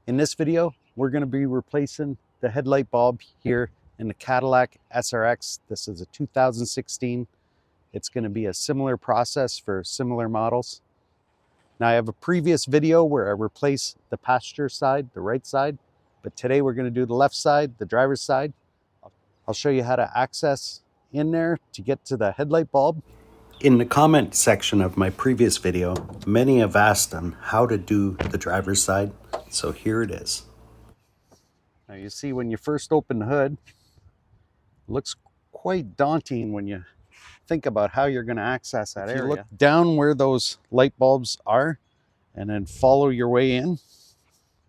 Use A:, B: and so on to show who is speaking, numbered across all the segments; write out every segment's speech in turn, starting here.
A: In this video, we're going to be replacing the headlight bulb here in the Cadillac SRX. This is a 2016. It's going to be a similar process for similar models. Now I have a previous video where I replaced the passenger side, the right side, but today we're going to do the left side, the driver's side. I'll show you how to access in there to get to the headlight bulb. In the comment section of my previous video, many have asked on how to do the driver's side, so here it is. Now you see when you first open the hood, it looks quite daunting when you think about how you're going to access that area. You look down where those light bulbs are and then follow your way in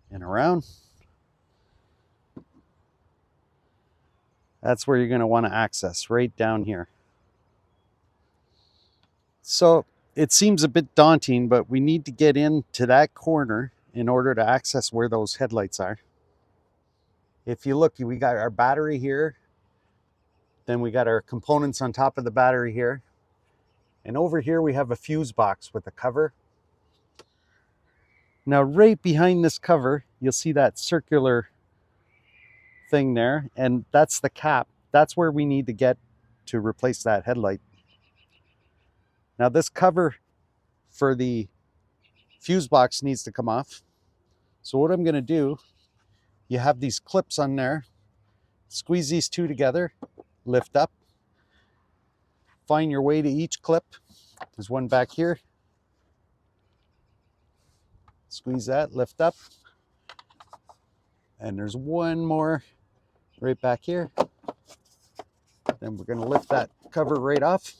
A: and around. That's where you're going to want to access, right down here. So it seems a bit daunting, but we need to get into that corner in order to access where those headlights are. If you look, we got our battery here. Then we got our components on top of the battery here. And over here we have a fuse box with a cover. Now right behind this cover, you'll see that circular thing there. And that's the cap. That's where we need to get to replace that headlight. Now this cover for the fuse box needs to come off. So what I'm going to do, you have these clips on there. Squeeze these two together, lift up. Find your way to each clip. There's one back here. Squeeze that, lift up. And there's one more right back here. Then we're going to lift that cover right off.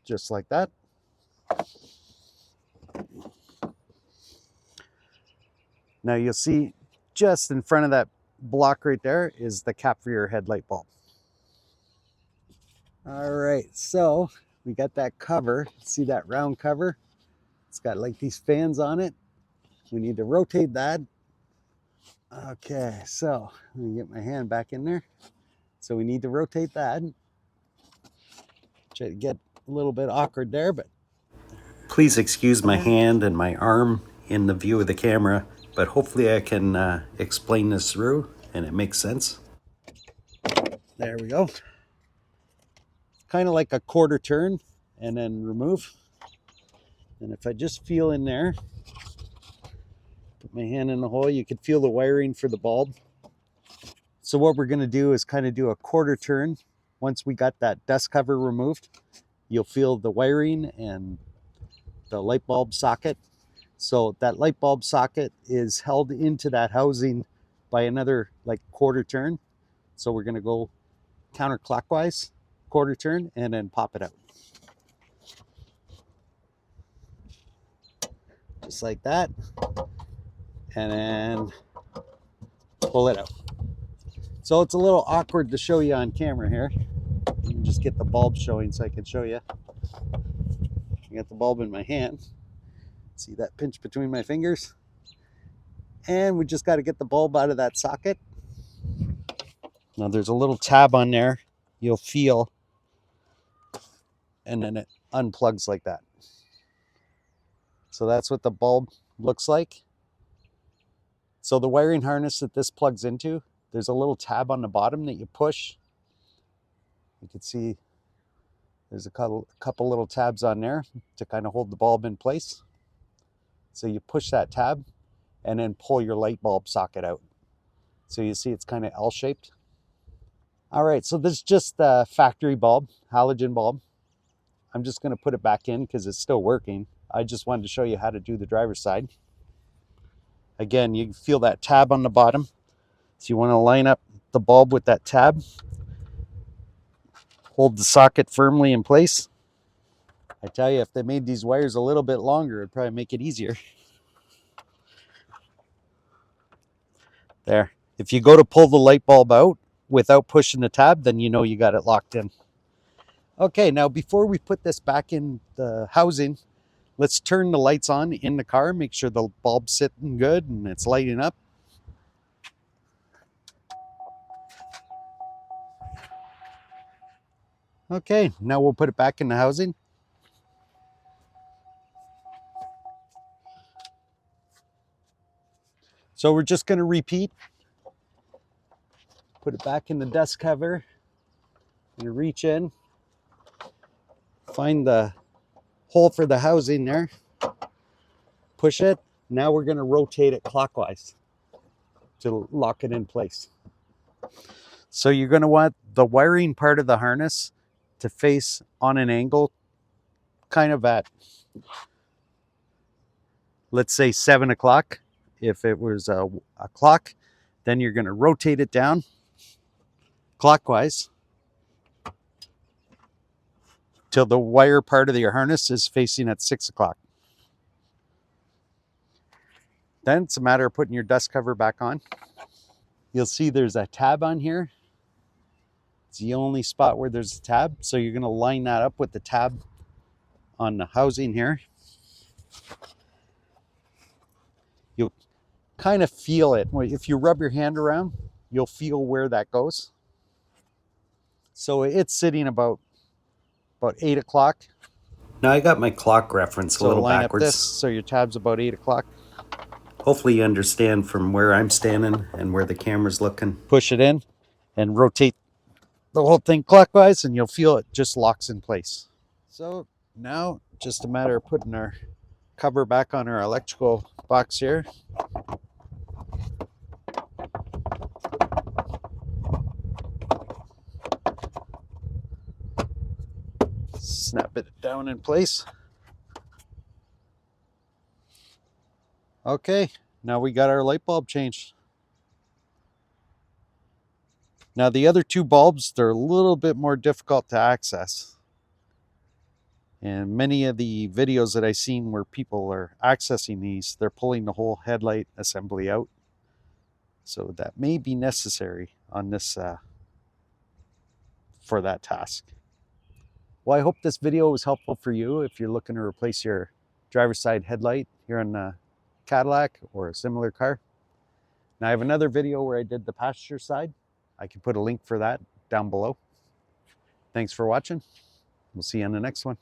A: Just like that. Now you'll see just in front of that block right there is the cap for your headlight bulb. All right, so we got that cover. See that round cover? It's got like these fans on it. We need to rotate that. Okay, so let me get my hand back in there. So we need to rotate that. Try to get a little bit awkward there, but please excuse my hand and my arm in the view of the camera, but hopefully I can explain this through and it makes sense. There we go. Kind of like a quarter turn and then remove. And if I just feel in there, put my hand in the hole, you can feel the wiring for the bulb. So what we're going to do is kind of do a quarter turn. Once we got that dust cover removed, you'll feel the wiring and the light bulb socket. So that light bulb socket is held into that housing by another like quarter turn. So we're going to go counterclockwise, quarter turn, and then pop it out. Just like that. And then pull it out. So it's a little awkward to show you on camera here. Just get the bulb showing so I can show you. I got the bulb in my hand. See that pinch between my fingers? And we just got to get the bulb out of that socket. Now there's a little tab on there you'll feel, and then it unplugs like that. So that's what the bulb looks like. So the wiring harness that this plugs into, there's a little tab on the bottom that you push. You can see there's a couple little tabs on there to kind of hold the bulb in place. So you push that tab and then pull your light bulb socket out. So you see it's kind of L-shaped. All right, so this is just the factory bulb, halogen bulb. I'm just going to put it back in because it's still working. I just wanted to show you how to do the driver's side. Again, you feel that tab on the bottom. So you want to line up the bulb with that tab. Hold the socket firmly in place. I tell you, if they made these wires a little bit longer, it'd probably make it easier. There. If you go to pull the light bulb out without pushing the tab, then you know you got it locked in. Okay, now before we put this back in the housing, let's turn the lights on in the car, make sure the bulb's sitting good and it's lighting up. Okay, now we'll put it back in the housing. So we're just going to repeat. Put it back in the dust cover. And reach in. Find the hole for the housing there. Push it. Now we're going to rotate it clockwise to lock it in place. So you're going to want the wiring part of the harness to face on an angle, kind of at, let's say 7 o'clock. If it was a clock, then you're going to rotate it down clockwise till the wire part of your harness is facing at 6 o'clock. Then it's a matter of putting your dust cover back on. You'll see there's a tab on here. It's the only spot where there's a tab. So you're going to line that up with the tab on the housing here. You'll kind of feel it. If you rub your hand around, you'll feel where that goes. So it's sitting about 8 o'clock.
B: Now I got my clock reference a little
A: line
B: backwards.
A: Up this, so your tab's about 8 o'clock.
B: Hopefully you understand from where I'm standing and where the camera's looking.
A: Push it in and rotate the whole thing clockwise and you'll feel it just locks in place. So now just a matter of putting our cover back on our electrical box here. Snap it down in place. Okay, now we got our light bulb changed. Now the other two bulbs, they're a little bit more difficult to access. And many of the videos that I've seen where people are accessing these, they're pulling the whole headlight assembly out. So that may be necessary on this for that task. Well, I hope this video was helpful for you if you're looking to replace your driver's side headlight here on the Cadillac or a similar car. Now I have another video where I did the passenger side. I can put a link for that down below. Thanks for watching. We'll see you on the next one.